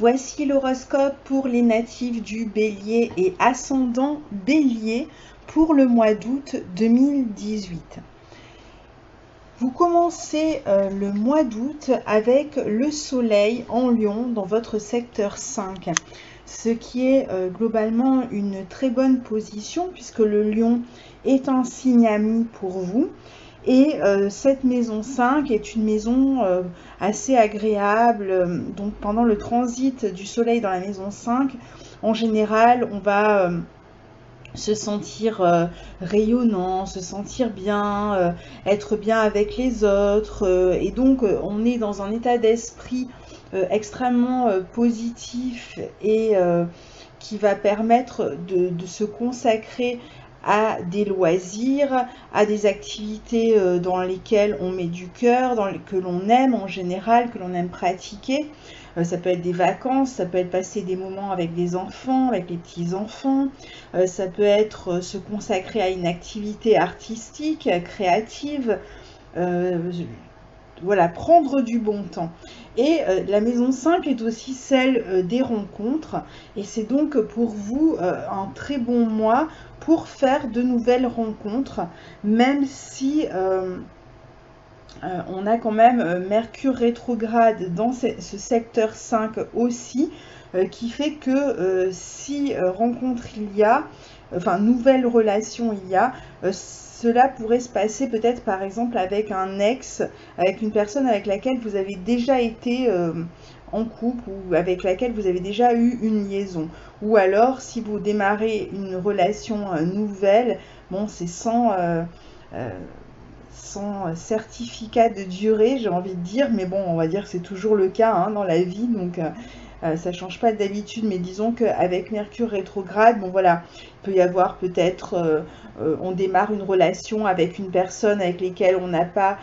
Voici l'horoscope pour les natifs du Bélier et ascendant Bélier pour le mois d'août 2018. Vous commencez le mois d'août avec le soleil en Lion dans votre secteur 5, ce qui est globalement une très bonne position puisque le Lion est un signe ami pour vous. Et cette maison 5 est une maison assez agréable. Donc pendant le transit du soleil dans la maison 5, en général, on va se sentir rayonnant, se sentir bien, être bien avec les autres. Et donc, on est dans un état d'esprit extrêmement positif et qui va permettre de se consacrer à des loisirs, à des activités dans lesquelles on met du cœur, que l'on aime en général, que l'on aime pratiquer. Ça peut être des vacances, ça peut être passer des moments avec des enfants, avec les petits-enfants, ça peut être se consacrer à une activité artistique, créative, voilà, prendre du bon temps. Et la maison 5 est aussi celle des rencontres, et c'est donc pour vous un très bon mois pour faire de nouvelles rencontres, même si on a quand même Mercure rétrograde dans ce secteur 5 aussi, qui fait que si rencontre il y a, enfin nouvelle relation il y a, cela pourrait se passer peut-être par exemple avec un ex, avec une personne avec laquelle vous avez déjà été en couple ou avec laquelle vous avez déjà eu une liaison. Ou alors si vous démarrez une relation nouvelle, bon c'est sans certificat de durée, j'ai envie de dire, mais bon, on va dire que c'est toujours le cas hein, dans la vie, donc ça change pas d'habitude, mais disons qu'avec Mercure rétrograde, bon voilà, il peut y avoir peut-être, on démarre une relation avec une personne avec laquelle on n'a pas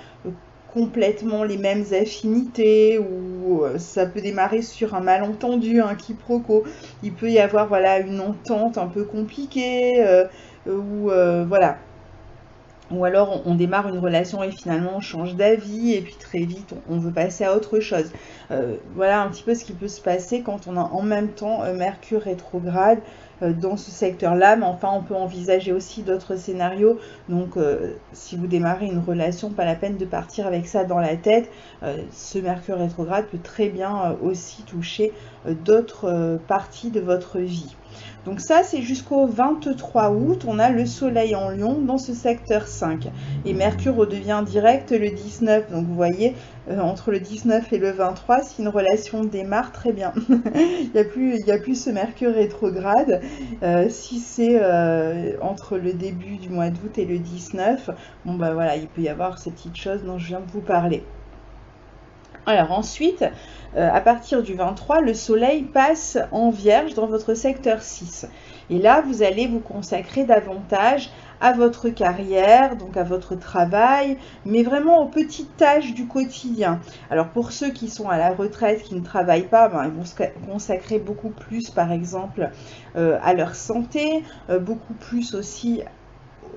complètement les mêmes affinités, ou ça peut démarrer sur un malentendu, un quiproquo, il peut y avoir voilà une entente un peu compliquée, ou voilà. Ou alors on démarre une relation et finalement on change d'avis et puis très vite on veut passer à autre chose. Voilà un petit peu ce qui peut se passer quand on a en même temps Mercure rétrograde dans ce secteur-là. Mais enfin on peut envisager aussi d'autres scénarios. Donc si vous démarrez une relation, pas la peine de partir avec ça dans la tête. Ce Mercure rétrograde peut très bien aussi toucher d'autres parties de votre vie. Donc ça, c'est jusqu'au 23 août, on a le soleil en Lion dans ce secteur 5. Et Mercure redevient direct le 19. Donc vous voyez, entre le 19 et le 23, si une relation démarre, très bien. Il n'y a plus ce Mercure rétrograde. Si c'est entre le début du mois d'août et le 19, bon bah voilà, il peut y avoir ces petites choses dont je viens de vous parler. Alors ensuite, à partir du 23, le soleil passe en Vierge dans votre secteur 6. Et là, vous allez vous consacrer davantage à votre carrière, donc à votre travail, mais vraiment aux petites tâches du quotidien. Alors pour ceux qui sont à la retraite, qui ne travaillent pas, ben, ils vont se consacrer beaucoup plus, par exemple, à leur santé, beaucoup plus aussi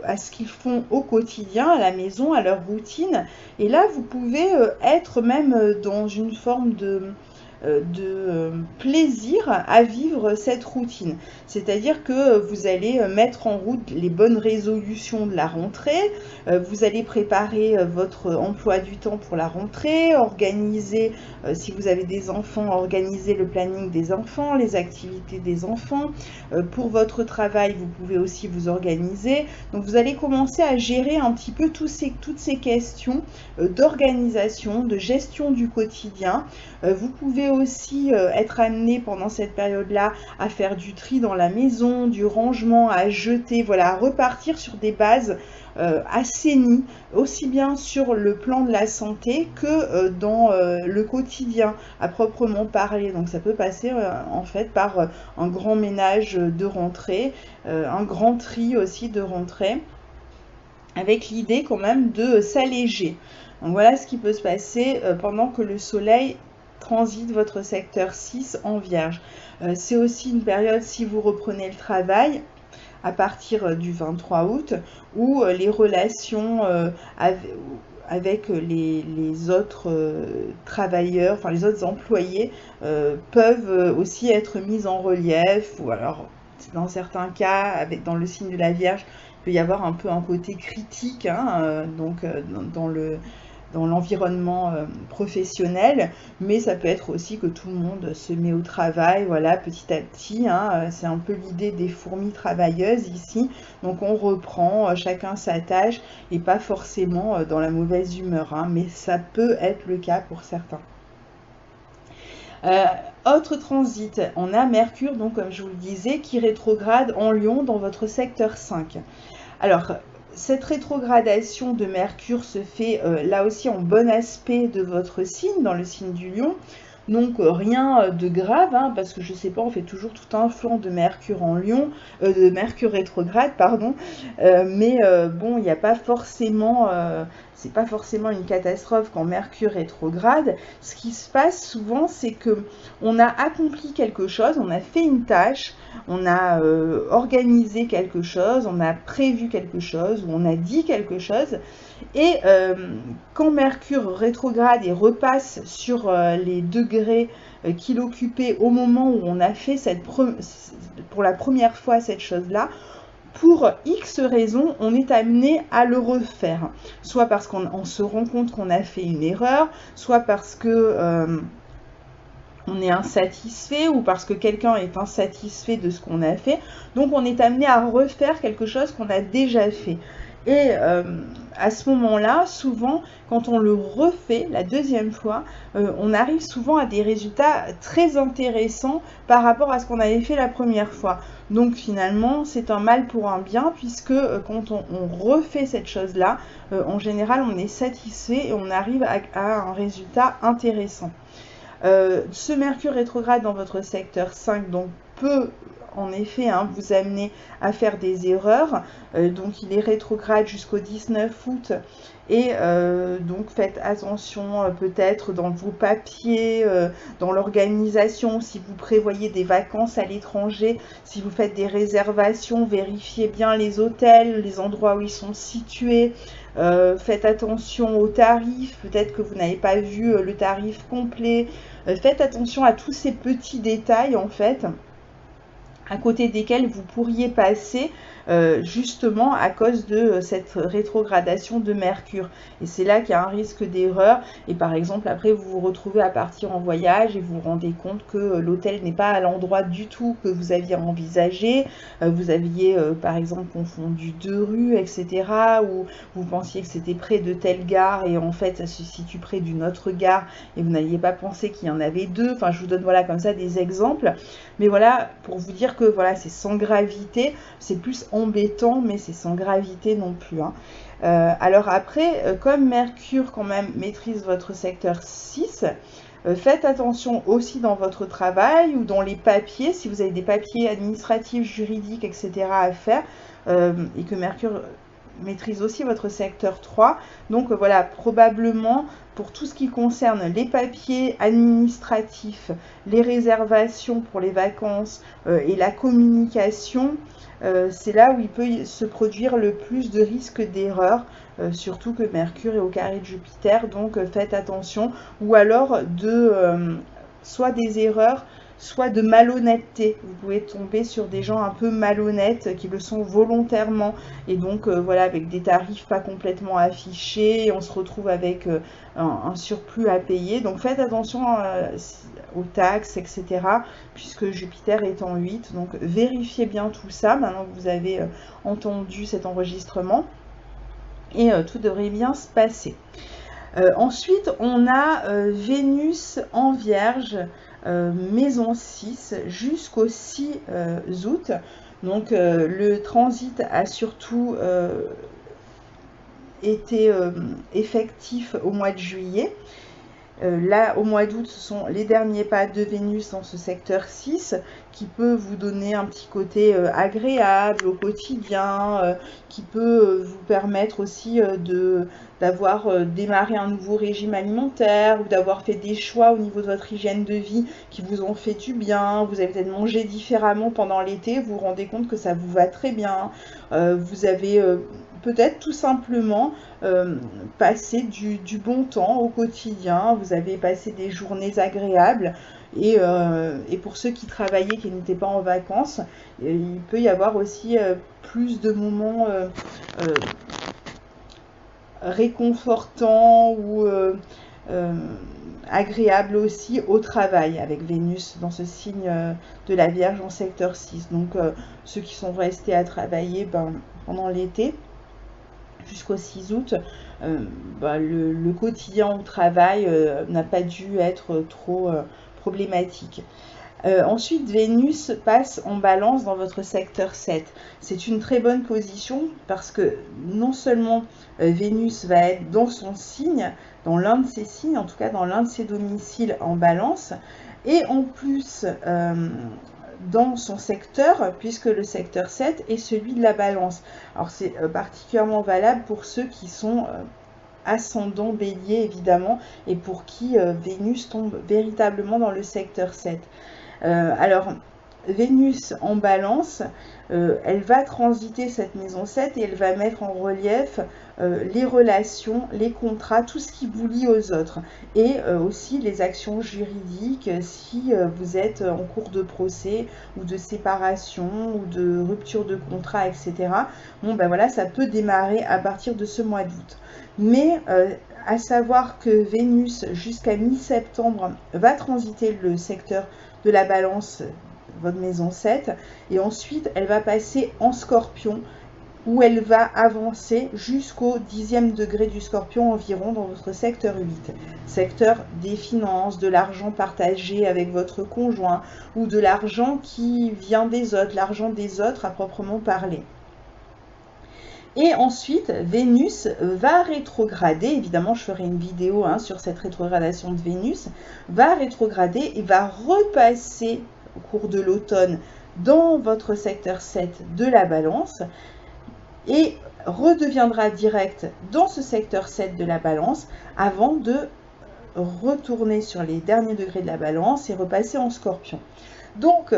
à ce qu'ils font au quotidien, à la maison, à leur routine. Et là, vous pouvez être même dans une forme de plaisir à vivre cette routine. C'est-à-dire que vous allez mettre en route les bonnes résolutions de la rentrée, vous allez préparer votre emploi du temps pour la rentrée, organiser, si vous avez des enfants, organiser le planning des enfants, les activités des enfants. Pour votre travail, vous pouvez aussi vous organiser. Donc vous allez commencer à gérer un petit peu toutes ces questions d'organisation, de gestion du quotidien. Vous pouvez aussi être amené pendant cette période-là à faire du tri dans la maison, du rangement, à jeter, voilà, à repartir sur des bases assainies, aussi bien sur le plan de la santé que dans le quotidien à proprement parler. Donc ça peut passer en fait par un grand ménage de rentrée, un grand tri aussi de rentrée, avec l'idée quand même de s'alléger. Donc voilà ce qui peut se passer pendant que le soleil transite votre secteur 6 en Vierge. C'est aussi une période, si vous reprenez le travail, à partir du 23 août, où les relations avec les autres travailleurs, enfin les autres employés, peuvent aussi être mises en relief, ou alors dans certains cas, dans le signe de la Vierge, il peut y avoir un peu un côté critique, hein, donc dans l'environnement professionnel, mais ça peut être aussi que tout le monde se met au travail, voilà, petit à petit, hein, c'est un peu l'idée des fourmis travailleuses ici, donc on reprend, chacun sa tâche, et pas forcément dans la mauvaise humeur, hein, mais ça peut être le cas pour certains. Autre transit, on a Mercure, donc comme je vous le disais, qui rétrograde en Lion dans votre secteur 5. Alors, cette rétrogradation de Mercure se fait là aussi en bon aspect de votre signe, dans le signe du Lion. Donc rien de grave, hein, parce que je sais pas, on fait toujours tout un flanc de Mercure en Lion, de Mercure rétrograde, pardon. Mais bon, il n'y a pas forcément, c'est pas forcément une catastrophe quand Mercure rétrograde. Ce qui se passe souvent, c'est que on a accompli quelque chose, on a fait une tâche, on a organisé quelque chose, on a prévu quelque chose, ou on a dit quelque chose. Et quand Mercure rétrograde et repasse sur les degrés qu'il occupait au moment où on a fait pour la première fois cette chose-là, pour X raisons, on est amené à le refaire. Soit parce qu'on se rend compte qu'on a fait une erreur, soit parce que on est insatisfait ou parce que quelqu'un est insatisfait de ce qu'on a fait. Donc on est amené à refaire quelque chose qu'on a déjà fait. Et à ce moment-là, souvent, quand on le refait la deuxième fois, on arrive souvent à des résultats très intéressants par rapport à ce qu'on avait fait la première fois. Donc finalement, c'est un mal pour un bien, puisque quand on refait cette chose-là, en général, on est satisfait et on arrive à un résultat intéressant. Ce Mercure rétrograde dans votre secteur 5, donc peut en effet vous amener à faire des erreurs. Donc il est rétrograde jusqu'au 19 août. Et donc faites attention peut-être dans vos papiers, dans l'organisation, si vous prévoyez des vacances à l'étranger, si vous faites des réservations, vérifiez bien les hôtels, les endroits où ils sont situés. Faites attention aux tarifs, peut-être que vous n'avez pas vu le tarif complet. Faites attention à tous ces petits détails en fait, à côté desquels vous pourriez passer justement à cause de cette rétrogradation de Mercure. Et c'est là qu'il y a un risque d'erreur. Et par exemple, après, vous vous retrouvez à partir en voyage et vous vous rendez compte que l'hôtel n'est pas à l'endroit du tout que vous aviez envisagé. Vous aviez, par exemple, confondu deux rues, etc. Ou vous pensiez que c'était près de telle gare et en fait, ça se situe près d'une autre gare et vous n'aviez pas pensé qu'il y en avait deux. Enfin, je vous donne voilà comme ça des exemples. Mais voilà, pour vous dire que voilà, c'est sans gravité. C'est plus embêtant, mais c'est sans gravité non plus. Hein. Alors après, comme Mercure quand même maîtrise votre secteur 6, faites attention aussi dans votre travail ou dans les papiers, si vous avez des papiers administratifs, juridiques, etc. à faire, et que Mercure maîtrise aussi votre secteur 3. Donc voilà, probablement pour tout ce qui concerne les papiers administratifs, les réservations pour les vacances et la communication, c'est là où il peut se produire le plus de risques d'erreur, surtout que Mercure est au carré de Jupiter, donc faites attention, ou alors soit des erreurs, soit de malhonnêteté. Vous pouvez tomber sur des gens un peu malhonnêtes qui le sont volontairement et donc voilà, avec des tarifs pas complètement affichés, on se retrouve avec un surplus à payer. Donc faites attention aux taxes, etc. puisque Jupiter est en 8. Donc vérifiez bien tout ça maintenant que vous avez entendu cet enregistrement et tout devrait bien se passer. Ensuite, on a Vénus en Vierge, maison 6 jusqu'au 6 août. Donc le transit a surtout été effectif au mois de juillet. Là, au mois d'août, ce sont les derniers pas de Vénus dans ce secteur 6 qui peut vous donner un petit côté agréable au quotidien, qui peut vous permettre aussi d'avoir démarré un nouveau régime alimentaire ou d'avoir fait des choix au niveau de votre hygiène de vie qui vous ont fait du bien. Vous avez peut-être mangé différemment pendant l'été, vous vous rendez compte que ça vous va très bien. Vous avez peut-être tout simplement passé du bon temps au quotidien, vous avez passé des journées agréables. Et pour ceux qui travaillaient, qui n'étaient pas en vacances, il peut y avoir aussi plus de moments réconfortants ou agréables aussi au travail, avec Vénus dans ce signe de la Vierge en secteur 6. Donc ceux qui sont restés à travailler pendant l'été, jusqu'au 6 août, le quotidien au travail n'a pas dû être trop problématique. Ensuite, Vénus passe en balance dans votre secteur 7. C'est une très bonne position parce que non seulement Vénus va être dans son signe, dans l'un de ses signes, en tout cas dans l'un de ses domiciles en balance, et en plus dans son secteur, puisque le secteur 7 est celui de la balance. Alors c'est particulièrement valable pour ceux qui sont ascendant bélier évidemment, et pour qui Vénus tombe véritablement dans le secteur 7. Alors, Vénus en balance, elle va transiter cette maison 7 et elle va mettre en relief les relations, les contrats, tout ce qui vous lie aux autres. Et aussi les actions juridiques si vous êtes en cours de procès ou de séparation ou de rupture de contrat, etc. Bon, ben voilà, ça peut démarrer à partir de ce mois d'août. Mais à savoir que Vénus, jusqu'à mi-septembre, va transiter le secteur de la balance, votre maison 7, et ensuite elle va passer en Scorpion, où elle va avancer jusqu'au 10e degré du Scorpion environ dans votre secteur 8, secteur des finances, de l'argent partagé avec votre conjoint, ou de l'argent qui vient des autres, l'argent des autres à proprement parler. Et ensuite, Vénus va rétrograder, évidemment je ferai une vidéo sur cette rétrogradation de Vénus, va rétrograder et va repasser au cours de l'automne dans votre secteur 7 de la balance et redeviendra direct dans ce secteur 7 de la balance avant de retourner sur les derniers degrés de la balance et repasser en Scorpion. Donc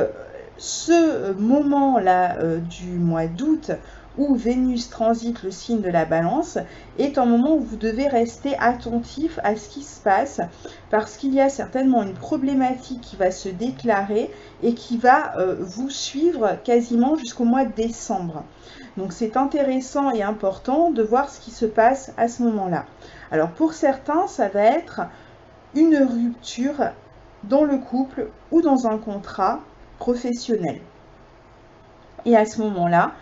ce moment-là du mois d'août où Vénus transite le signe de la balance est un moment où vous devez rester attentif à ce qui se passe parce qu'il y a certainement une problématique qui va se déclarer et qui va vous suivre quasiment jusqu'au mois de décembre. Donc c'est intéressant et important de voir ce qui se passe à ce moment-là. Alors pour certains, ça va être une rupture dans le couple ou dans un contrat professionnel. Et à ce moment-là,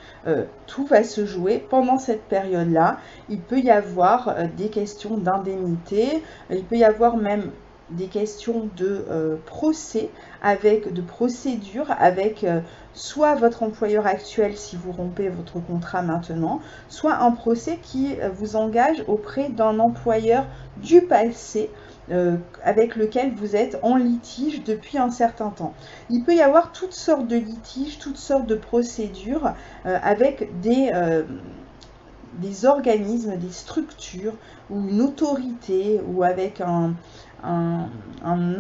tout va se jouer pendant cette période-là. Il peut y avoir des questions d'indemnité, il peut y avoir même des questions de procès, de procédure avec soit votre employeur actuel si vous rompez votre contrat maintenant, soit un procès qui vous engage auprès d'un employeur du passé avec lequel vous êtes en litige depuis un certain temps. Il peut y avoir toutes sortes de litiges, toutes sortes de procédures avec des organismes, des structures ou une autorité ou avec un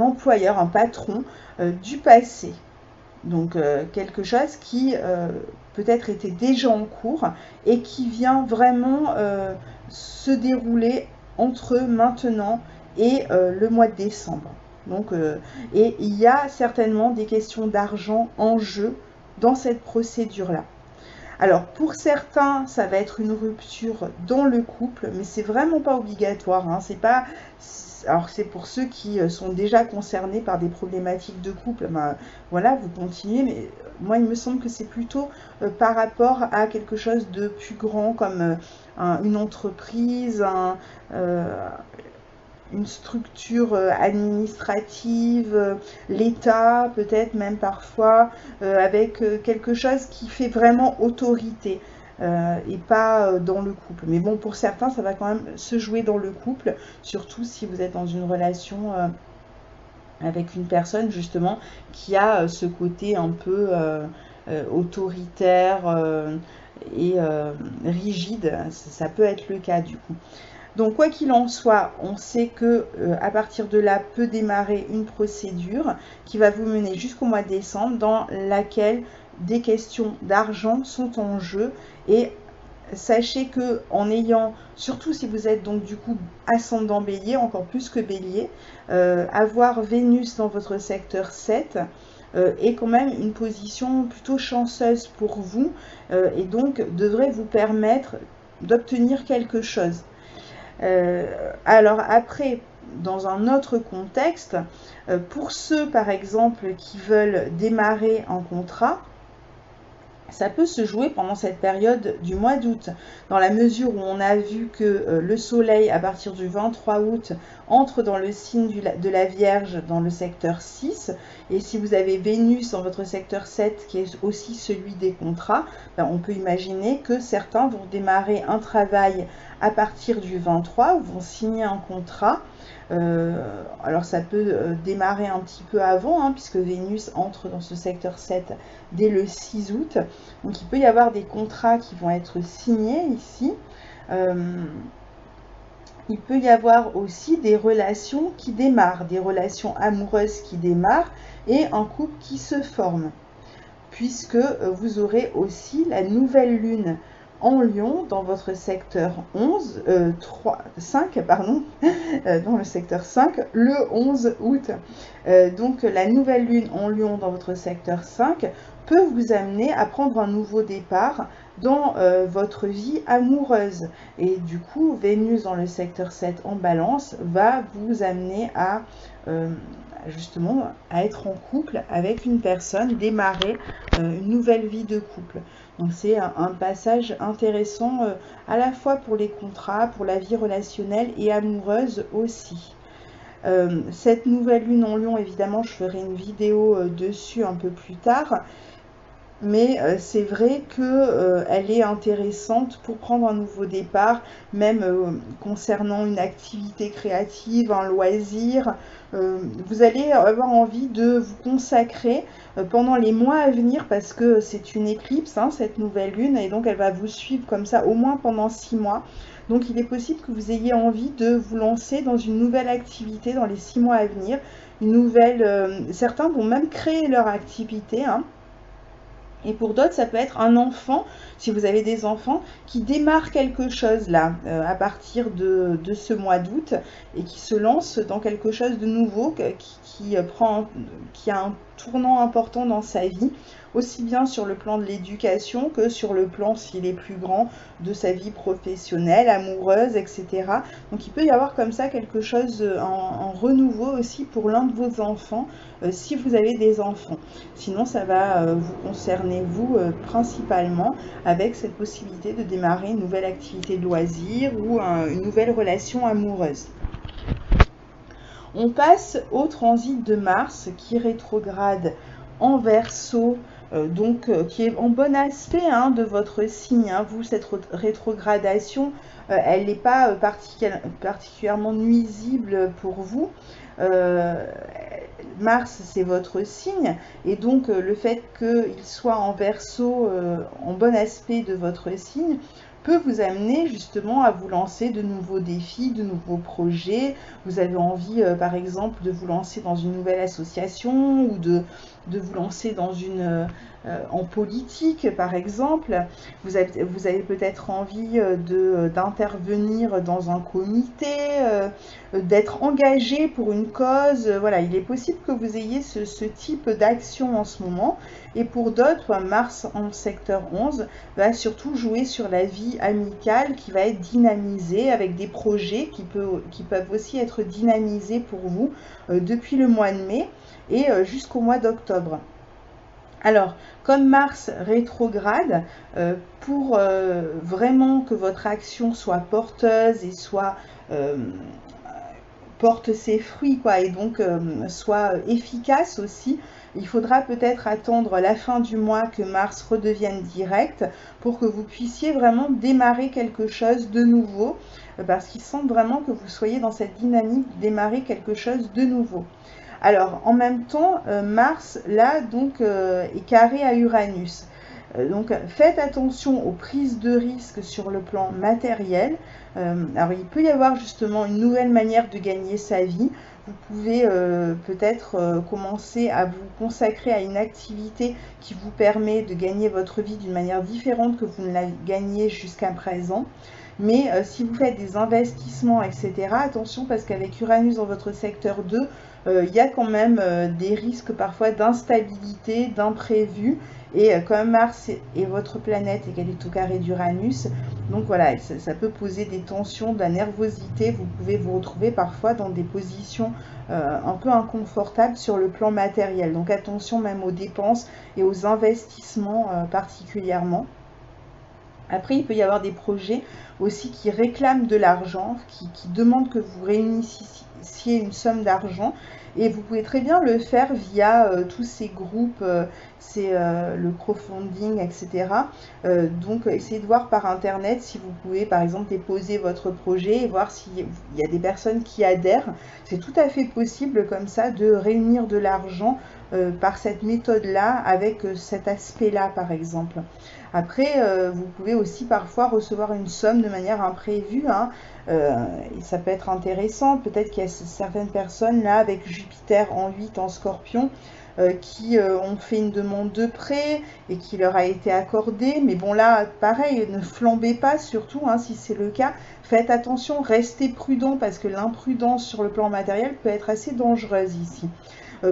employeur, un patron du passé. Donc quelque chose qui peut-être était déjà en cours et qui vient vraiment se dérouler entre maintenant et le mois de décembre. Donc, et il y a certainement des questions d'argent en jeu dans cette procédure-là. Alors, pour certains, ça va être une rupture dans le couple, mais c'est vraiment pas obligatoire. C'est pas... Alors, c'est pour ceux qui sont déjà concernés par des problématiques de couple. Voilà, vous continuez, mais moi, il me semble que c'est plutôt par rapport à quelque chose de plus grand, comme une entreprise, une structure administrative, l'État peut-être même parfois, avec quelque chose qui fait vraiment autorité et pas dans le couple. Mais bon, pour certains, ça va quand même se jouer dans le couple, surtout si vous êtes dans une relation avec une personne justement qui a ce côté un peu autoritaire et rigide. Ça peut être le cas du coup. Donc quoi qu'il en soit, on sait que à partir de là peut démarrer une procédure qui va vous mener jusqu'au mois de décembre, dans laquelle des questions d'argent sont en jeu. Et sachez que en ayant, surtout si vous êtes donc du coup ascendant Bélier, encore plus que Bélier, avoir Vénus dans votre secteur 7 est quand même une position plutôt chanceuse pour vous, et donc devrait vous permettre d'obtenir quelque chose. Alors après, dans un autre contexte, pour ceux par exemple qui veulent démarrer un contrat, ça peut se jouer pendant cette période du mois d'août, dans la mesure où on a vu que le soleil, à partir du 23 août, entre dans le signe de la Vierge, dans le secteur 6, et si vous avez Vénus dans votre secteur 7, qui est aussi celui des contrats, ben on peut imaginer que certains vont démarrer un travail à partir du 23, vont signer un contrat. Alors ça peut démarrer un petit peu avant, hein, puisque Vénus entre dans ce secteur 7 dès le 6 août. Donc il peut y avoir des contrats qui vont être signés ici. Il peut y avoir aussi des relations qui démarrent, des relations amoureuses qui démarrent et un couple qui se forme, puisque vous aurez aussi la nouvelle lune en Lion dans votre secteur 5, dans le secteur 5, le 11 août. Donc la nouvelle lune en Lion dans votre secteur 5 peut vous amener à prendre un nouveau départ dans votre vie amoureuse. Et du coup, Vénus dans le secteur 7 en Balance va vous amener à justement à être en couple avec une personne, démarrer une nouvelle vie de couple. Donc c'est un passage intéressant à la fois pour les contrats, pour la vie relationnelle et amoureuse aussi. Cette nouvelle lune en Lion, évidemment, je ferai une vidéo dessus un peu plus tard. Mais c'est vrai qu'elle est intéressante pour prendre un nouveau départ, même concernant une activité créative, un loisir. Vous allez avoir envie de vous consacrer pendant les mois à venir, parce que c'est une éclipse, hein, cette nouvelle lune, et donc elle va vous suivre comme ça au moins pendant 6 mois. Donc il est possible que vous ayez envie de vous lancer dans une nouvelle activité dans les 6 mois à venir. Certains vont même créer leur activité, hein. Et pour d'autres, ça peut être un enfant, si vous avez des enfants, qui démarre quelque chose là, à partir de ce mois d'août, et qui se lance dans quelque chose de nouveau, qui a un tournant important dans sa vie, aussi bien sur le plan de l'éducation que sur le plan, s'il est plus grand, de sa vie professionnelle, amoureuse, etc. Donc il peut y avoir comme ça quelque chose en renouveau aussi pour l'un de vos enfants, si vous avez des enfants. Sinon, ça va vous concerner vous principalement, avec cette possibilité de démarrer une nouvelle activité de loisir ou une nouvelle relation amoureuse. On passe au transit de Mars qui rétrograde en Verseau, qui est en bon aspect, hein, de votre signe, hein. Vous, cette rétrogradation, elle n'est pas particulièrement nuisible pour vous. Mars, c'est votre signe, et donc le fait qu'il soit en Verseau, en bon aspect de votre signe, peut vous amener justement à vous lancer de nouveaux défis, de nouveaux projets. Vous avez envie, par exemple, de vous lancer dans une nouvelle association, ou de vous lancer en politique, par exemple. Vous avez peut-être envie d'intervenir dans un comité, d'être engagé pour une cause. Voilà, il est possible que vous ayez ce type d'action en ce moment. Et pour d'autres, Mars en secteur 11 va surtout jouer sur la vie amicale, qui va être dynamisée avec des projets qui peuvent aussi être dynamisés pour vous depuis le mois de mai et jusqu'au mois d'octobre. Alors, comme Mars rétrograde, pour vraiment que votre action soit porteuse et porte ses fruits, quoi, et donc soit efficace aussi, il faudra peut-être attendre la fin du mois que Mars redevienne direct pour que vous puissiez vraiment démarrer quelque chose de nouveau, parce qu'il semble vraiment que vous soyez dans cette dynamique de démarrer quelque chose de nouveau. Alors, en même temps, Mars, là, donc, est carré à Uranus. Donc, faites attention aux prises de risques sur le plan matériel. Alors, il peut y avoir justement une nouvelle manière de gagner sa vie. Vous pouvez peut-être commencer à vous consacrer à une activité qui vous permet de gagner votre vie d'une manière différente que vous ne la gagnez jusqu'à présent. Mais si vous faites des investissements, etc., attention parce qu'avec Uranus dans votre secteur 2, il y a quand même des risques parfois d'instabilité, d'imprévus. Et comme Mars est votre planète et qu'elle est au carré d'Uranus, donc voilà, ça peut poser des tensions, de la nervosité. Vous pouvez vous retrouver parfois dans des positions un peu inconfortables sur le plan matériel. Donc attention même aux dépenses et aux investissements particulièrement. Après, il peut y avoir des projets aussi qui réclament de l'argent, qui demandent que vous réunissiez une somme d'argent. Et vous pouvez très bien le faire via tous ces groupes, le crowdfunding, etc. Donc, essayez de voir par Internet si vous pouvez, par exemple, déposer votre projet et voir s'il y a des personnes qui adhèrent. C'est tout à fait possible comme ça de réunir de l'argent par cette méthode-là, avec cet aspect-là, par exemple. Après, vous pouvez aussi parfois recevoir une somme de manière imprévue, hein. Et ça peut être intéressant. Peut-être qu'il y a certaines personnes là avec Jupiter en 8 en Scorpion qui ont fait une demande de prêt et qui leur a été accordée. Mais bon là, pareil, ne flambez pas surtout, hein, si c'est le cas. Faites attention, restez prudent parce que l'imprudence sur le plan matériel peut être assez dangereuse ici.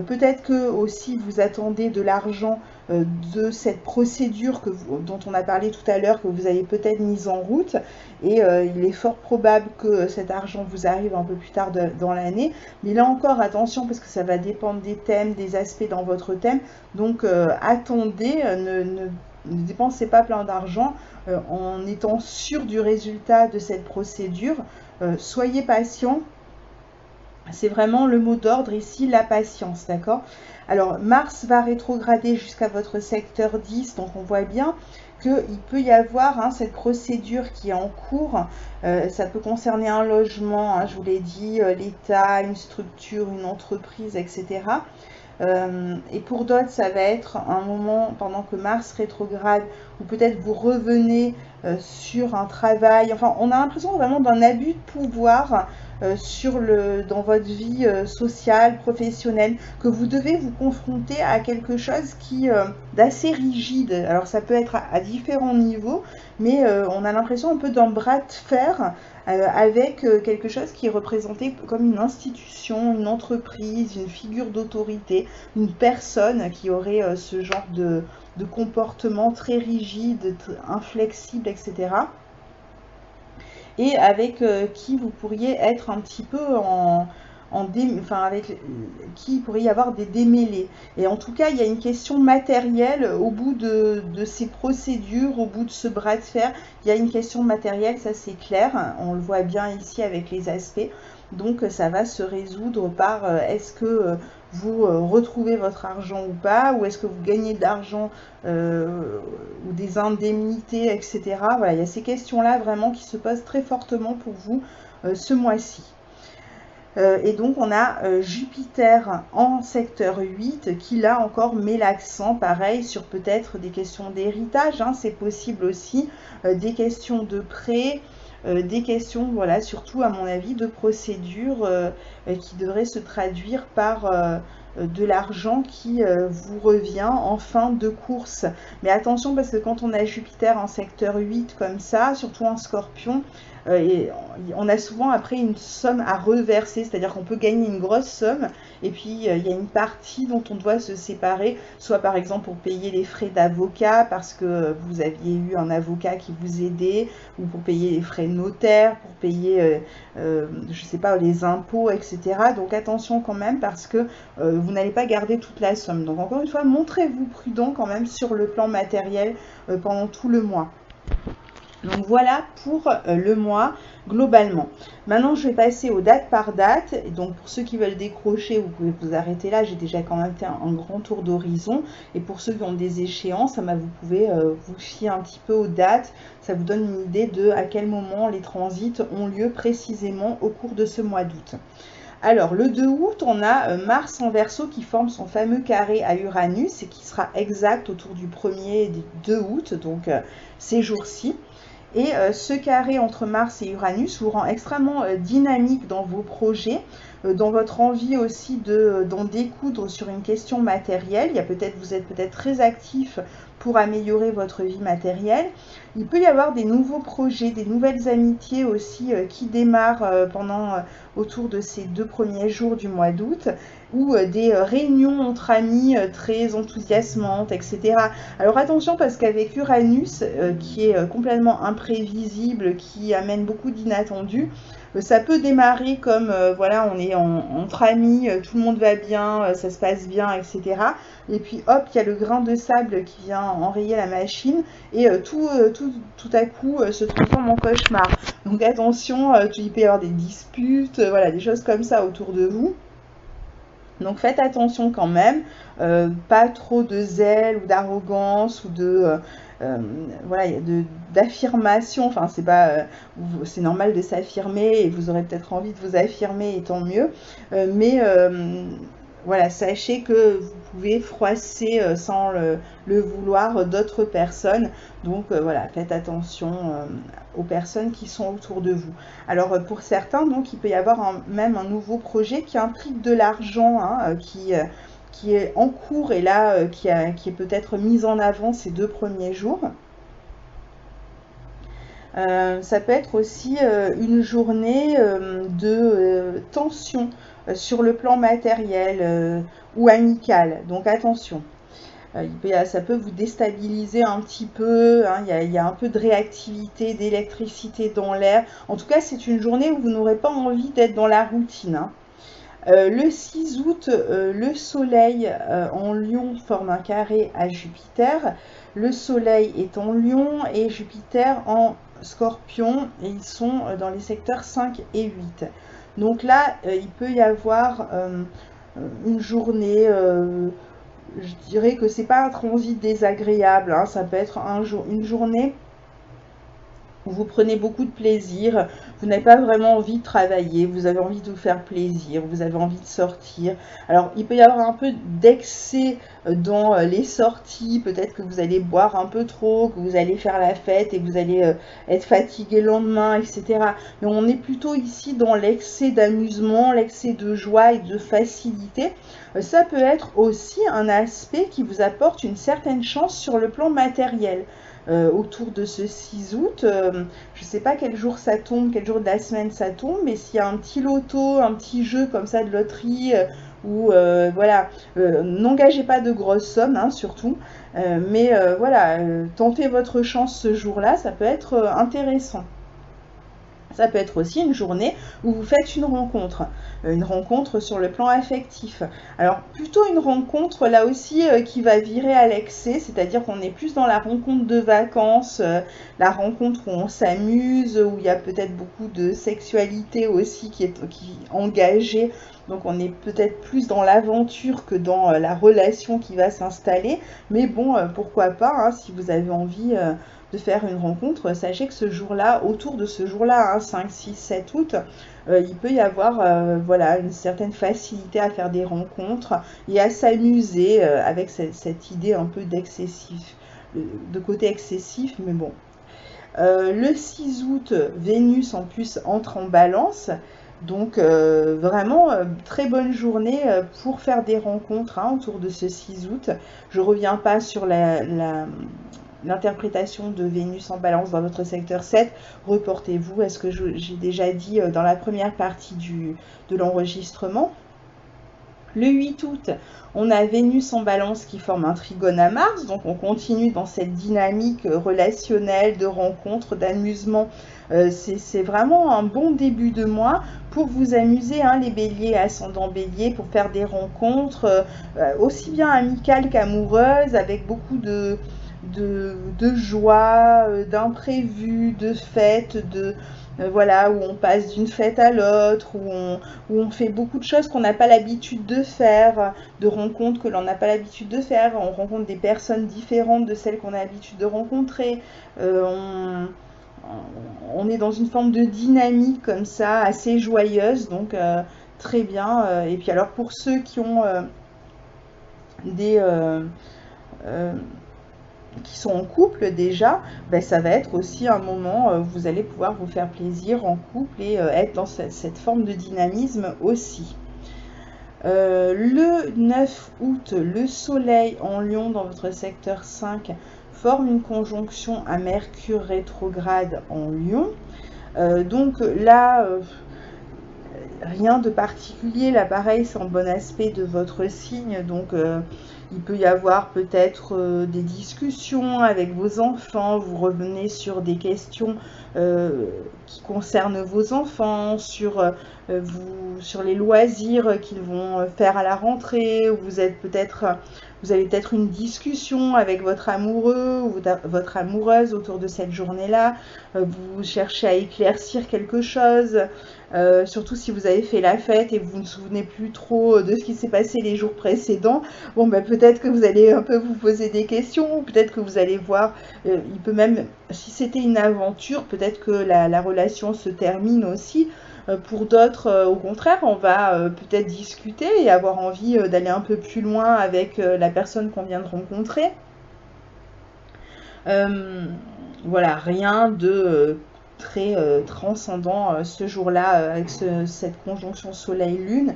Peut-être que aussi vous attendez de l'argent de cette procédure dont on a parlé tout à l'heure, que vous avez peut-être mise en route, et il est fort probable que cet argent vous arrive un peu plus tard dans l'année. Mais là encore, attention, parce que ça va dépendre des thèmes, des aspects dans votre thème. Donc attendez, ne dépensez pas plein d'argent en étant sûr du résultat de cette procédure. Soyez patient. C'est vraiment le mot d'ordre ici, la patience, d'accord? Alors, Mars va rétrograder jusqu'à votre secteur 10, donc on voit bien qu'il peut y avoir cette procédure qui est en cours. Ça peut concerner un logement, je vous l'ai dit, l'État, une structure, une entreprise, etc. Et pour d'autres, ça va être un moment pendant que Mars rétrograde, où peut-être vous revenez sur un travail. Enfin, on a l'impression vraiment d'un abus de pouvoir dans votre vie sociale, professionnelle, que vous devez vous confronter à quelque chose d'assez rigide. Alors ça peut être à différents niveaux, mais on a l'impression un peu d'un bras de fer avec quelque chose qui est représenté comme une institution, une entreprise, une figure d'autorité, une personne qui aurait ce genre de comportement très rigide, inflexible, etc. Et avec qui vous pourriez être un petit peu avec qui il pourrait y avoir des démêlés. Et en tout cas, il y a une question matérielle au bout de ces procédures, au bout de ce bras de fer. Il y a une question matérielle, ça c'est clair. On le voit bien ici avec les aspects. Donc ça va se résoudre par est-ce que vous retrouvez votre argent ou pas, ou est-ce que vous gagnez de l'argent ou des indemnités, etc. Voilà, il y a ces questions-là vraiment qui se posent très fortement pour vous ce mois-ci. Et donc on a Jupiter en secteur 8 qui là encore met l'accent pareil sur peut-être des questions d'héritage, hein, c'est possible aussi, des questions de prêt, des questions, voilà, surtout à mon avis, de procédure qui devraient se traduire par de l'argent qui vous revient en fin de course. Mais attention parce que quand on a Jupiter en secteur 8 comme ça, surtout en Scorpion, et on a souvent après une somme à reverser, c'est-à-dire qu'on peut gagner une grosse somme et puis il y a une partie dont on doit se séparer, soit par exemple pour payer les frais d'avocat parce que vous aviez eu un avocat qui vous aidait, ou pour payer les frais notaires, pour payer je sais pas, les impôts, etc. Donc attention quand même parce que vous n'allez pas garder toute la somme. Donc encore une fois, montrez-vous prudent quand même sur le plan matériel pendant tout le mois. Donc voilà pour le mois globalement. Maintenant, je vais passer aux dates par date. Et donc pour ceux qui veulent décrocher, vous pouvez vous arrêter là. J'ai déjà quand même fait un grand tour d'horizon. Et pour ceux qui ont des échéances, vous pouvez vous fier un petit peu aux dates. Ça vous donne une idée de à quel moment les transits ont lieu précisément au cours de ce mois d'août. Alors, le 2 août, on a Mars en Verseau qui forme son fameux carré à Uranus et qui sera exact autour du 1er et du 2 août, donc ces jours-ci. Et ce carré entre Mars et Uranus vous rend extrêmement dynamique dans vos projets, dans votre envie aussi d'en découdre sur une question matérielle. Vous êtes peut-être très actif pour améliorer votre vie matérielle. Il peut y avoir des nouveaux projets, des nouvelles amitiés aussi qui démarrent autour de ces 2 premiers jours du mois d'août, ou des réunions entre amis très enthousiasmantes, etc. Alors attention, parce qu'avec Uranus, qui est complètement imprévisible, qui amène beaucoup d'inattendus, ça peut démarrer comme, voilà, on est entre amis, tout le monde va bien, ça se passe bien, etc. Et puis hop, il y a le grain de sable qui vient enrayer la machine, et tout à coup se transforme en cauchemar. Donc attention, il peut y avoir des disputes, voilà, des choses comme ça autour de vous. Donc faites attention quand même, pas trop de zèle ou d'arrogance ou voilà, d'affirmation. Enfin, c'est normal de s'affirmer et vous aurez peut-être envie de vous affirmer et tant mieux. Voilà, sachez que vous pouvez froisser sans le vouloir d'autres personnes. Donc voilà, faites attention aux personnes qui sont autour de vous. Alors pour certains, donc il peut y avoir même un nouveau projet qui implique de l'argent, hein, qui est en cours et là qui est peut-être mis en avant ces 2 premiers jours. Ça peut être aussi une journée de tension sur le plan matériel ou amical, donc attention. Ça peut vous déstabiliser un petit peu, hein, il y a un peu de réactivité, d'électricité dans l'air. En tout cas, c'est une journée où vous n'aurez pas envie d'être dans la routine, hein. Le 6 août, le Soleil en Lion forme un carré à Jupiter. Le Soleil est en Lion et Jupiter en Scorpion, et ils sont dans les secteurs 5 et 8. Donc là, il peut y avoir une journée, je dirais que c'est pas un transit désagréable, hein, ça peut être une journée où vous prenez beaucoup de plaisir, vous n'avez pas vraiment envie de travailler, vous avez envie de vous faire plaisir, vous avez envie de sortir. Alors, il peut y avoir un peu d'excès dans les sorties, peut-être que vous allez boire un peu trop, que vous allez faire la fête et que vous allez être fatigué le lendemain, etc. Mais on est plutôt ici dans l'excès d'amusement, l'excès de joie et de facilité. Ça peut être aussi un aspect qui vous apporte une certaine chance sur le plan matériel. Autour de ce 6 août, je ne sais pas quel jour ça tombe, quel jour de la semaine ça tombe, mais s'il y a un petit loto, un petit jeu comme ça de loterie, voilà, n'engagez pas de grosses sommes, hein, surtout, mais voilà, tentez votre chance ce jour-là, ça peut être intéressant. Ça peut être aussi une journée où vous faites une rencontre sur le plan affectif. Alors plutôt une rencontre là aussi qui va virer à l'excès, c'est-à-dire qu'on est plus dans la rencontre de vacances, la rencontre où on s'amuse, où il y a peut-être beaucoup de sexualité aussi qui est engagée. Donc on est peut-être plus dans l'aventure que dans la relation qui va s'installer. Mais bon, pourquoi pas, hein, si vous avez envie de faire une rencontre, sachez que ce jour-là, autour de ce jour-là, hein, 5, 6, 7 août, il peut y avoir voilà, une certaine facilité à faire des rencontres et à s'amuser avec cette idée un peu d'excessif, de côté excessif, mais bon. Le 6 août, Vénus en plus entre en Balance. Donc vraiment très bonne journée pour faire des rencontres, hein, autour de ce 6 août. Je ne reviens pas sur l'interprétation de Vénus en Balance dans votre secteur 7. Reportez-vous à ce que j'ai déjà dit dans la première partie de l'enregistrement. Le 8 août, on a Vénus en Balance qui forme un trigone à Mars, donc on continue dans cette dynamique relationnelle, de rencontres, d'amusement. C'est vraiment un bon début de mois pour vous amuser, hein, les béliers, ascendant bélier, pour faire des rencontres aussi bien amicales qu'amoureuses, avec beaucoup de joie, d'imprévus, de fêtes, voilà, où on passe d'une fête à l'autre, où on fait beaucoup de choses qu'on n'a pas l'habitude de faire, de rencontres que l'on n'a pas l'habitude de faire, on rencontre des personnes différentes de celles qu'on a l'habitude de rencontrer, on est dans une forme de dynamique comme ça, assez joyeuse, donc très bien. Et puis alors pour ceux qui ont des... qui sont en couple déjà, ben, ça va être aussi un moment où vous allez pouvoir vous faire plaisir en couple et être dans cette forme de dynamisme aussi. Le 9 août, le soleil en Lion dans votre secteur 5 forme une conjonction à Mercure rétrograde en Lion. Donc là, rien de particulier, là pareil, c'est en bon aspect de votre signe, donc il peut y avoir peut-être des discussions avec vos enfants, vous revenez sur des questions qui concernent vos enfants, sur les loisirs qu'ils vont faire à la rentrée, ou vous avez peut-être une discussion avec votre amoureux ou votre amoureuse autour de cette journée-là, vous cherchez à éclaircir quelque chose. Surtout si vous avez fait la fête et vous ne vous souvenez plus trop de ce qui s'est passé les jours précédents, bon ben peut-être que vous allez un peu vous poser des questions, ou peut-être que vous allez voir, il peut même, si c'était une aventure, peut-être que la relation se termine aussi. Pour d'autres, au contraire, on va peut-être discuter et avoir envie d'aller un peu plus loin avec la personne qu'on vient de rencontrer. Voilà, rien de très transcendant ce jour-là avec cette conjonction soleil-lune,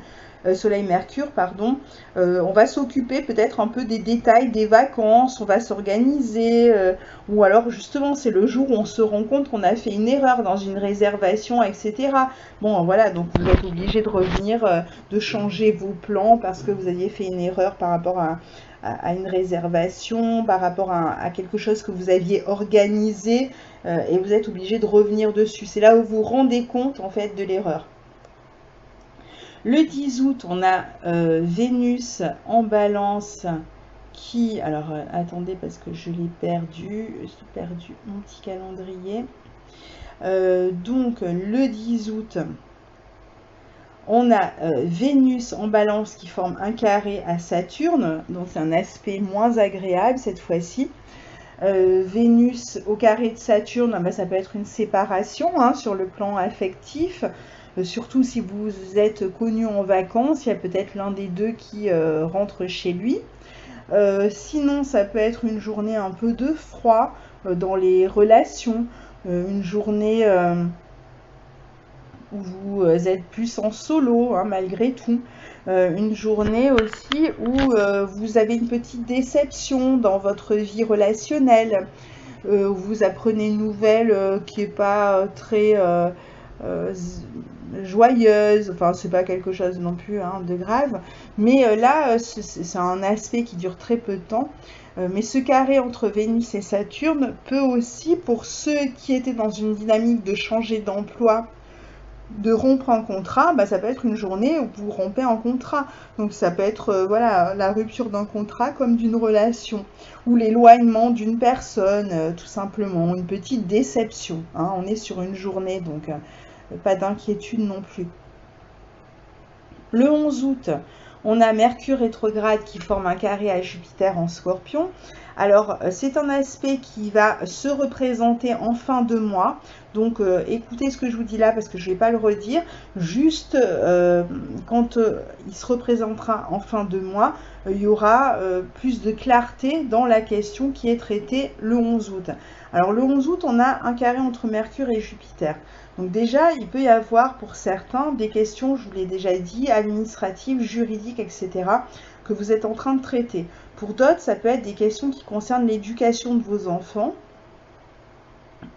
soleil-mercure, pardon. On va s'occuper peut-être un peu des détails des vacances, on va s'organiser, ou alors justement c'est le jour où on se rend compte qu'on a fait une erreur dans une réservation, etc. Bon voilà, donc vous êtes obligé de revenir, de changer vos plans parce que vous aviez fait une erreur par rapport à une réservation, par rapport à quelque chose que vous aviez organisé, et vous êtes obligé de revenir dessus. C'est là où vous vous rendez compte en fait de l'erreur. Le 10 août, on a Vénus en balance qui... Alors, attendez parce que je l'ai perdu. J'ai perdu mon petit calendrier. Donc, le 10 août, on a Vénus en balance qui forme un carré à Saturne. Donc, c'est un aspect moins agréable cette fois-ci. Vénus au carré de Saturne, ben, ça peut être une séparation hein, sur le plan affectif. Surtout si vous êtes connu en vacances, il y a peut-être l'un des deux qui rentre chez lui. Sinon, ça peut être une journée un peu de froid dans les relations, une journée où vous êtes plus en solo, hein, malgré tout. Une journée aussi où vous avez une petite déception dans votre vie relationnelle. Vous apprenez une nouvelle qui n'est pas très... joyeuse, enfin c'est pas quelque chose non plus hein, de grave, mais là c'est un aspect qui dure très peu de temps, mais ce carré entre Vénus et Saturne peut aussi, pour ceux qui étaient dans une dynamique de changer d'emploi, de rompre un contrat, bah, ça peut être une journée où vous rompez un contrat, donc ça peut être voilà, la rupture d'un contrat comme d'une relation, ou l'éloignement d'une personne, tout simplement, une petite déception, hein. On est sur une journée, donc pas d'inquiétude non plus. Le 11 août, on a Mercure rétrograde qui forme un carré à Jupiter en Scorpion. Alors, c'est un aspect qui va se représenter en fin de mois. Donc, écoutez ce que je vous dis là parce que je ne vais pas le redire. Juste quand il se représentera en fin de mois, il y aura plus de clarté dans la question qui est traitée le 11 août. Alors, le 11 août, on a un carré entre Mercure et Jupiter. Donc déjà, il peut y avoir pour certains des questions, je vous l'ai déjà dit, administratives, juridiques, etc., que vous êtes en train de traiter. Pour d'autres, ça peut être des questions qui concernent l'éducation de vos enfants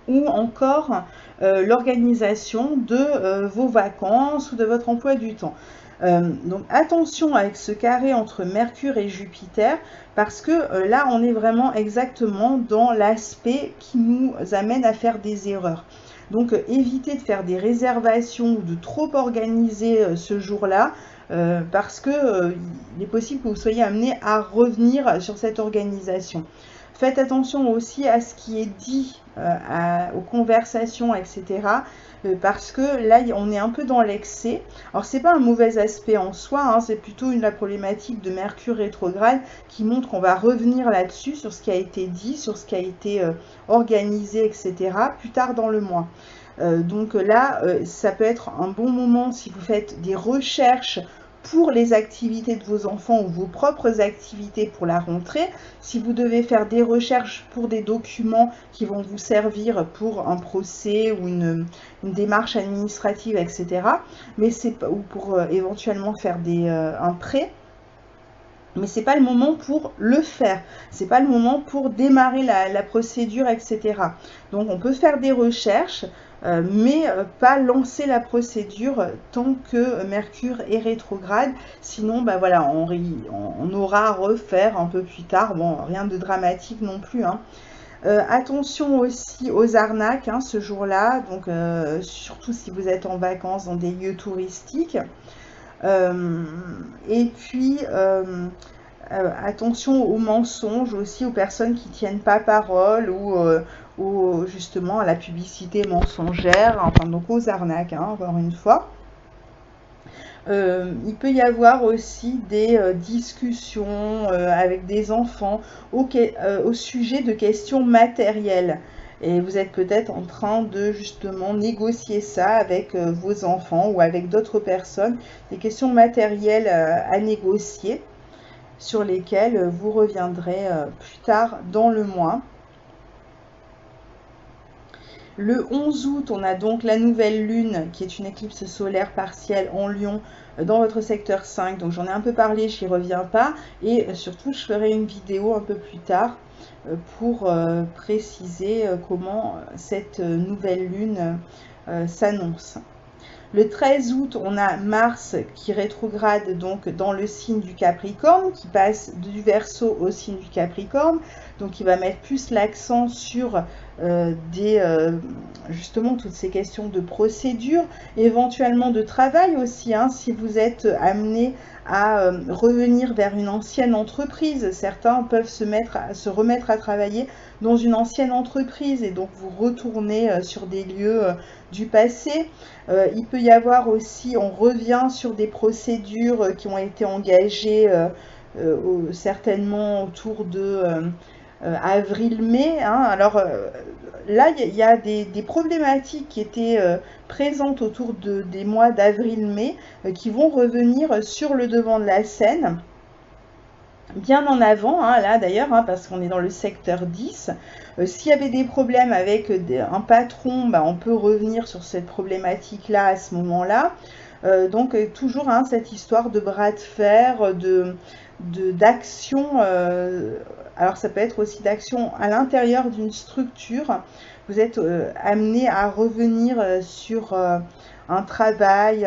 ou encore l'organisation de vos vacances ou de votre emploi du temps. Donc attention avec ce carré entre Mercure et Jupiter parce que là, on est vraiment exactement dans l'aspect qui nous amène à faire des erreurs. Donc évitez de faire des réservations ou de trop organiser ce jour-là parce que il est possible que vous soyez amené à revenir sur cette organisation. Faites attention aussi à ce qui est dit, aux conversations, etc. Parce que là, on est un peu dans l'excès. Alors, c'est pas un mauvais aspect en soi, hein, c'est plutôt la problématique de Mercure rétrograde qui montre qu'on va revenir là-dessus, sur ce qui a été dit, sur ce qui a été organisé, etc., plus tard dans le mois. Donc là, ça peut être un bon moment si vous faites des recherches pour les activités de vos enfants ou vos propres activités pour la rentrée, si vous devez faire des recherches pour des documents qui vont vous servir pour un procès ou une démarche administrative, etc. Mais c'est ou pour éventuellement faire un prêt. Mais c'est pas le moment pour le faire, c'est pas le moment pour démarrer la procédure, etc. Donc on peut faire des recherches, mais pas lancer la procédure tant que Mercure est rétrograde. Sinon, bah voilà, on aura à refaire un peu plus tard. Bon, rien de dramatique non plus, hein. Attention aussi aux arnaques, hein, ce jour-là, donc surtout si vous êtes en vacances dans des lieux touristiques. Et puis attention aux mensonges aussi, aux personnes qui tiennent pas parole ou justement à la publicité mensongère, enfin donc aux arnaques, hein, encore une fois. Il peut y avoir aussi des discussions avec des enfants au sujet de questions matérielles. Et vous êtes peut-être en train de justement négocier ça avec vos enfants ou avec d'autres personnes, des questions matérielles à négocier sur lesquelles vous reviendrez plus tard dans le mois. Le 11 août, on a donc la nouvelle lune qui est une éclipse solaire partielle en Lion dans votre secteur 5. Donc j'en ai un peu parlé, je n'y reviens pas. Et surtout, je ferai une vidéo un peu plus tard pour préciser comment cette nouvelle lune s'annonce. Le 13 août, on a Mars qui rétrograde donc dans le signe du Capricorne, qui passe du Verseau au signe du Capricorne. Donc il va mettre plus l'accent sur justement toutes ces questions de procédure, éventuellement de travail aussi, hein, si vous êtes amené à revenir vers une ancienne entreprise. Certains peuvent se remettre à travailler dans une ancienne entreprise et donc vous retournez sur des lieux du passé. Il peut y avoir aussi, on revient sur des procédures qui ont été engagées certainement autour de avril-mai, hein. Alors là, il y a des problématiques qui étaient présentes autour des mois d'avril-mai qui vont revenir sur le devant de la scène, bien en avant, hein, là d'ailleurs, hein, parce qu'on est dans le secteur 10. S'il y avait des problèmes avec un patron, bah, on peut revenir sur cette problématique-là à ce moment-là. Donc toujours hein, cette histoire de bras de fer, d'action, alors ça peut être aussi d'action à l'intérieur d'une structure. Vous êtes amené à revenir sur un travail,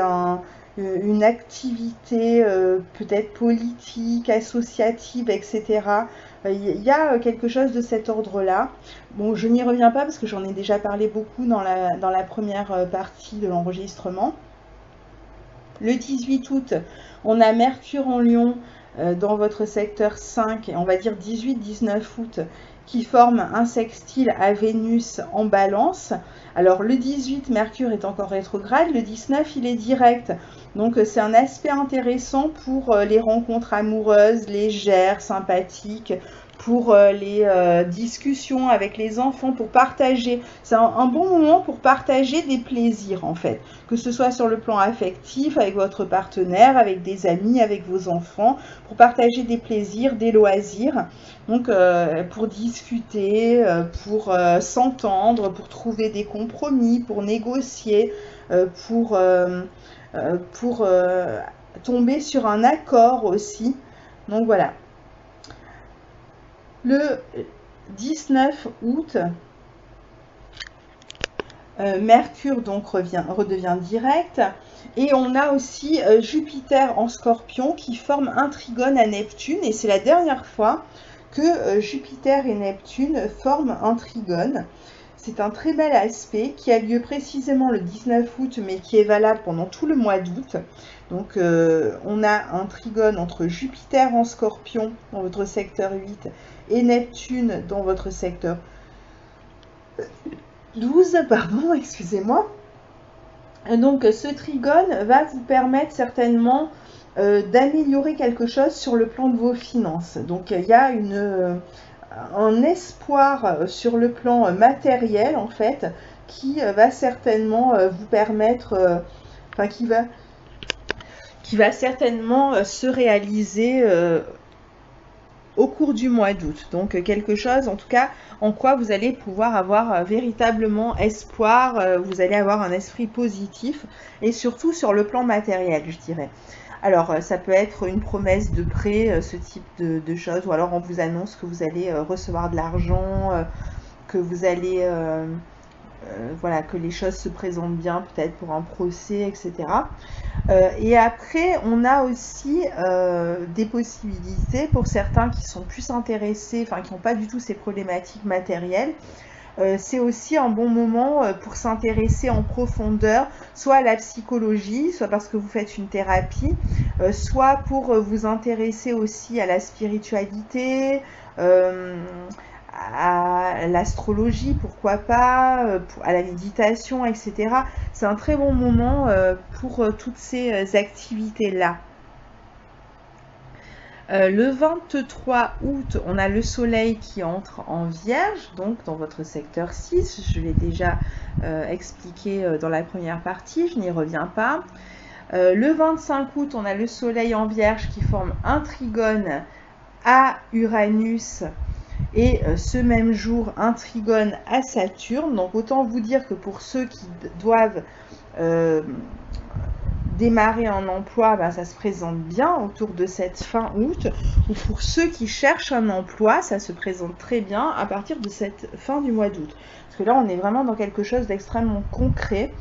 une activité peut-être politique, associative, etc. Il y a quelque chose de cet ordre-là. Bon, je n'y reviens pas parce que j'en ai déjà parlé beaucoup dans la première partie de l'enregistrement. Le 18 août, on a Mercure en Lion dans votre secteur 5, et on va dire 18-19 août, qui forme un sextile à Vénus en Balance. Alors le 18, Mercure est encore rétrograde, le 19, il est direct. Donc c'est un aspect intéressant pour les rencontres amoureuses, légères, sympathiques, pour les discussions avec les enfants, pour partager. C'est un bon moment pour partager des plaisirs en fait, que ce soit sur le plan affectif, avec votre partenaire, avec des amis, avec vos enfants, pour partager des plaisirs, des loisirs, donc pour discuter, pour s'entendre, pour trouver des compromis, pour négocier, pour tomber sur un accord aussi. Donc voilà. Le 19 août, Mercure donc redevient direct, et on a aussi Jupiter en Scorpion qui forme un trigone à Neptune, et c'est la dernière fois que Jupiter et Neptune forment un trigone. C'est un très bel aspect qui a lieu précisément le 19 août, mais qui est valable pendant tout le mois d'août. Donc on a un trigone entre Jupiter en Scorpion dans votre secteur 8 et Neptune dans votre secteur 12, pardon, excusez-moi. Donc ce trigone va vous permettre certainement d'améliorer quelque chose sur le plan de vos finances. Donc il y a un espoir sur le plan matériel en fait qui va certainement vous permettre, enfin qui va certainement se réaliser au cours du mois d'août. Donc quelque chose en tout cas en quoi vous allez pouvoir avoir véritablement espoir, vous allez avoir un esprit positif et surtout sur le plan matériel, je dirais. Alors ça peut être une promesse de prêt, ce type de choses, ou alors on vous annonce que vous allez recevoir de l'argent, que vous allez voilà, que les choses se présentent bien peut-être pour un procès, etc. Et après, on a aussi des possibilités pour certains qui sont plus intéressés, enfin qui n'ont pas du tout ces problématiques matérielles. C'est aussi un bon moment pour s'intéresser en profondeur, soit à la psychologie, soit parce que vous faites une thérapie, soit pour vous intéresser aussi à la spiritualité, à l'astrologie, pourquoi pas, à la méditation, etc. C'est un très bon moment pour toutes ces activités-là. Le 23 août, on a le soleil qui entre en Vierge, donc dans votre secteur 6. Je l'ai déjà expliqué dans la première partie, je n'y reviens pas. Le 25 août, on a le soleil en Vierge qui forme un trigone à Uranus et ce même jour un trigone à Saturne. Donc autant vous dire que pour ceux qui doivent démarrer un emploi, ben, ça se présente bien autour de cette fin août, ou pour ceux qui cherchent un emploi, ça se présente très bien à partir de cette fin du mois d'août. Parce que là, on est vraiment dans quelque chose d'extrêmement concret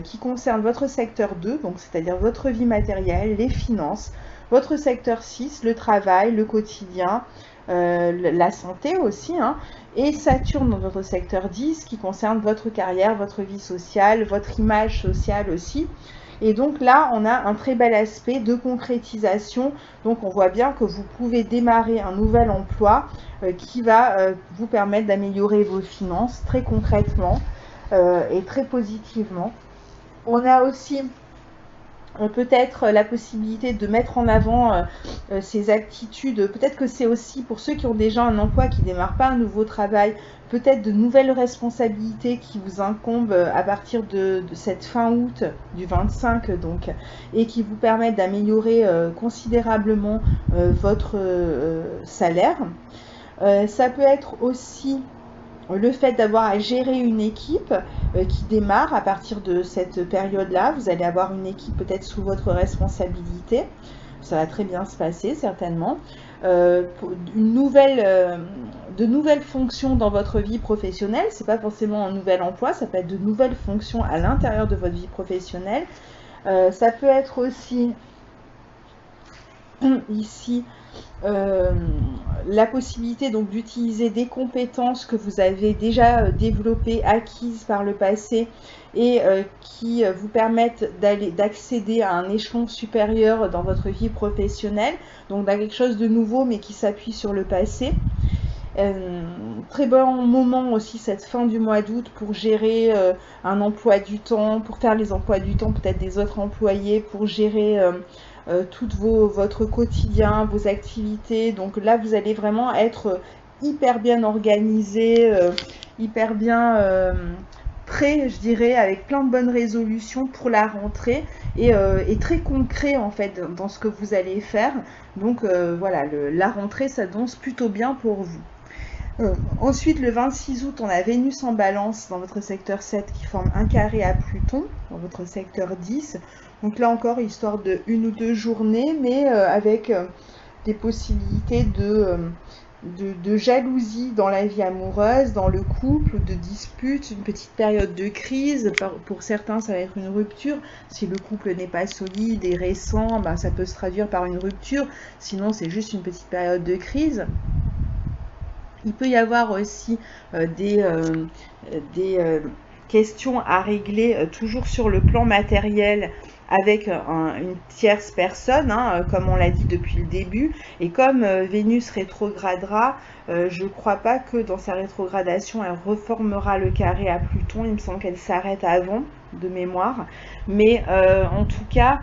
qui concerne votre secteur 2, donc c'est-à-dire votre vie matérielle, les finances, votre secteur 6, le travail, le quotidien, la santé aussi, hein, et Saturne dans votre secteur 10 qui concerne votre carrière, votre vie sociale, votre image sociale aussi. Et donc là, on a un très bel aspect de concrétisation. Donc on voit bien que vous pouvez démarrer un nouvel emploi qui va vous permettre d'améliorer vos finances très concrètement et très positivement. On a aussi peut-être la possibilité de mettre en avant ces aptitudes. Peut-être que c'est aussi pour ceux qui ont déjà un emploi, qui ne démarrent pas un nouveau travail, peut-être de nouvelles responsabilités qui vous incombent à partir de cette fin août, du 25 donc, et qui vous permettent d'améliorer considérablement votre salaire. Ça peut être aussi le fait d'avoir à gérer une équipe qui démarre à partir de cette période-là. Vous allez avoir une équipe peut-être sous votre responsabilité. Ça va très bien se passer certainement. De nouvelles fonctions dans votre vie professionnelle. C'est pas forcément un nouvel emploi, ça peut être de nouvelles fonctions à l'intérieur de votre vie professionnelle. Ça peut être aussi ici la possibilité donc d'utiliser des compétences que vous avez déjà développées, acquises par le passé et qui vous permettent d'accéder à un échelon supérieur dans votre vie professionnelle, donc dans quelque chose de nouveau mais qui s'appuie sur le passé. Très bon moment aussi cette fin du mois d'août pour gérer un emploi du temps, pour faire les emplois du temps peut-être des autres employés, pour gérer tout votre quotidien, vos activités. Donc là, vous allez vraiment être hyper bien organisé, hyper bien prêt, je dirais, avec plein de bonnes résolutions pour la rentrée et très concret en fait dans ce que vous allez faire. Donc voilà, la rentrée s'annonce plutôt bien pour vous. Ensuite, le 26 août, on a Vénus en Balance dans votre secteur 7 qui forme un carré à Pluton dans votre secteur 10. Donc là encore, histoire de 1 ou 2 journées, mais avec des possibilités de jalousie dans la vie amoureuse, dans le couple, de disputes, une petite période de crise. Pour certains, ça va être une rupture. Si le couple n'est pas solide et récent, ben, ça peut se traduire par une rupture. Sinon, c'est juste une petite période de crise. Il peut y avoir aussi des questions à régler toujours sur le plan matériel avec une tierce personne, hein, comme on l'a dit depuis le début. Et comme Vénus rétrogradera, je ne crois pas que dans sa rétrogradation, elle reformera le carré à Pluton. Il me semble qu'elle s'arrête avant, de mémoire. Mais en tout cas,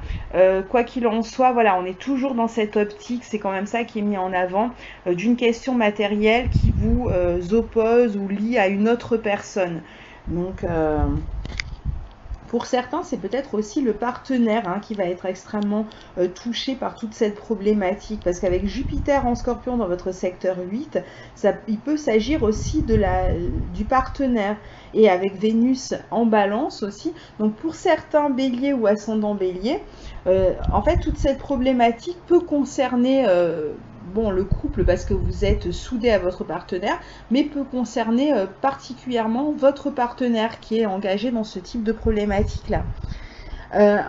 quoi qu'il en soit, voilà, on est toujours dans cette optique, c'est quand même ça qui est mis en avant, d'une question matérielle qui vous oppose ou lie à une autre personne. Donc, pour certains, c'est peut-être aussi le partenaire qui va être extrêmement touché par toute cette problématique. Parce qu'avec Jupiter en Scorpion dans votre secteur 8, il peut s'agir aussi du partenaire. Et avec Vénus en Balance aussi. Donc pour certains béliers ou ascendants béliers, en fait, toute cette problématique peut concerner... le couple parce que vous êtes soudé à votre partenaire, mais peut concerner particulièrement votre partenaire qui est engagé dans ce type de problématique-là.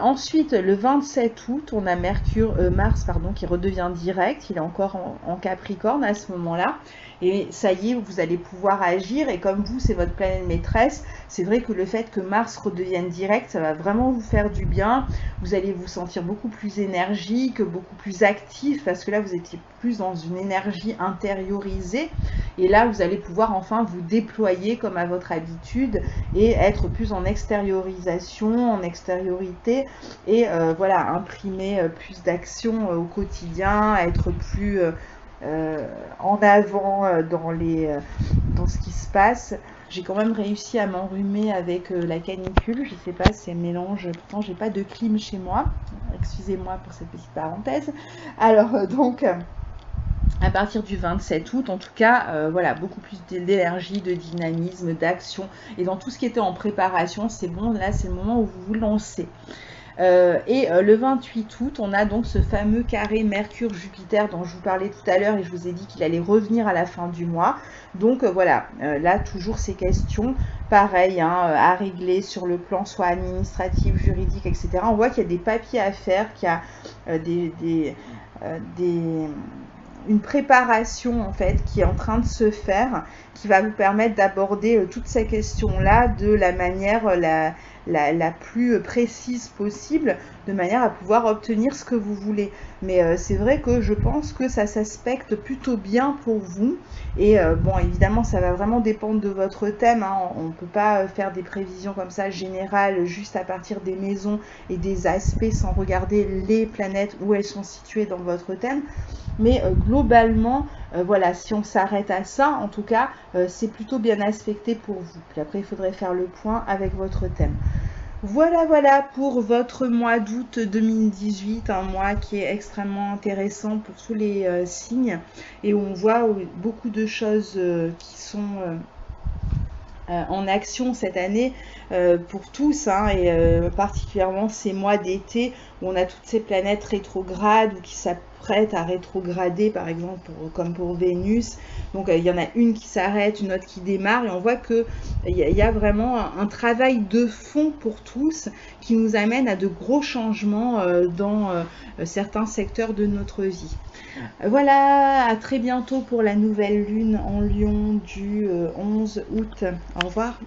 Ensuite, le 27 août, on a Mars qui redevient direct. Il est encore en Capricorne à ce moment-là. Et ça y est, vous allez pouvoir agir. Et comme vous, c'est votre planète maîtresse, c'est vrai que le fait que Mars redevienne direct, ça va vraiment vous faire du bien. Vous allez vous sentir beaucoup plus énergique, beaucoup plus actif, parce que là, vous étiez plus dans une énergie intériorisée. Et là, vous allez pouvoir enfin vous déployer comme à votre habitude et être plus en extériorisation, en extériorité et voilà, imprimer plus d'action au quotidien, être plus en avant dans ce qui se passe. J'ai quand même réussi à m'enrhumer avec la canicule. Je sais pas, c'est un mélange. Pourtant, j'ai pas de clim chez moi. Excusez-moi pour cette petite parenthèse. Alors, donc, à partir du 27 août, en tout cas, voilà, beaucoup plus d'énergie, de dynamisme, d'action. Et dans tout ce qui était en préparation, c'est bon, là, c'est le moment où vous vous lancez. Le 28 août, on a donc ce fameux carré Mercure-Jupiter dont je vous parlais tout à l'heure et je vous ai dit qu'il allait revenir à la fin du mois. Donc voilà, là toujours ces questions, pareil, à régler sur le plan soit administratif, juridique, etc. On voit qu'il y a des papiers à faire, qu'il y a une préparation en fait qui est en train de se faire, qui va vous permettre d'aborder toutes ces questions-là de la manière la plus précise possible, de manière à pouvoir obtenir ce que vous voulez. Mais c'est vrai que je pense que ça s'aspecte plutôt bien pour vous. Et bon, évidemment, ça va vraiment dépendre de votre thème. On ne peut pas faire des prévisions comme ça générales juste à partir des maisons et des aspects sans regarder les planètes où elles sont situées dans votre thème. Mais globalement, voilà, si on s'arrête à ça, en tout cas, c'est plutôt bien aspecté pour vous. Puis après, il faudrait faire le point avec votre thème. Voilà pour votre mois d'août 2018, un mois qui est extrêmement intéressant pour tous les signes et où on voit beaucoup de choses qui sont en action cette année pour tous, et particulièrement ces mois d'été où on a toutes ces planètes rétrogrades ou qui s'apprêtent à rétrograder, par exemple comme pour Vénus. Donc il y en a une qui s'arrête, une autre qui démarre, et on voit que il y a vraiment un travail de fond pour tous qui nous amène à de gros changements dans certains secteurs de notre vie. Voilà, à très bientôt pour la nouvelle lune en Lion du 11 août. Au revoir.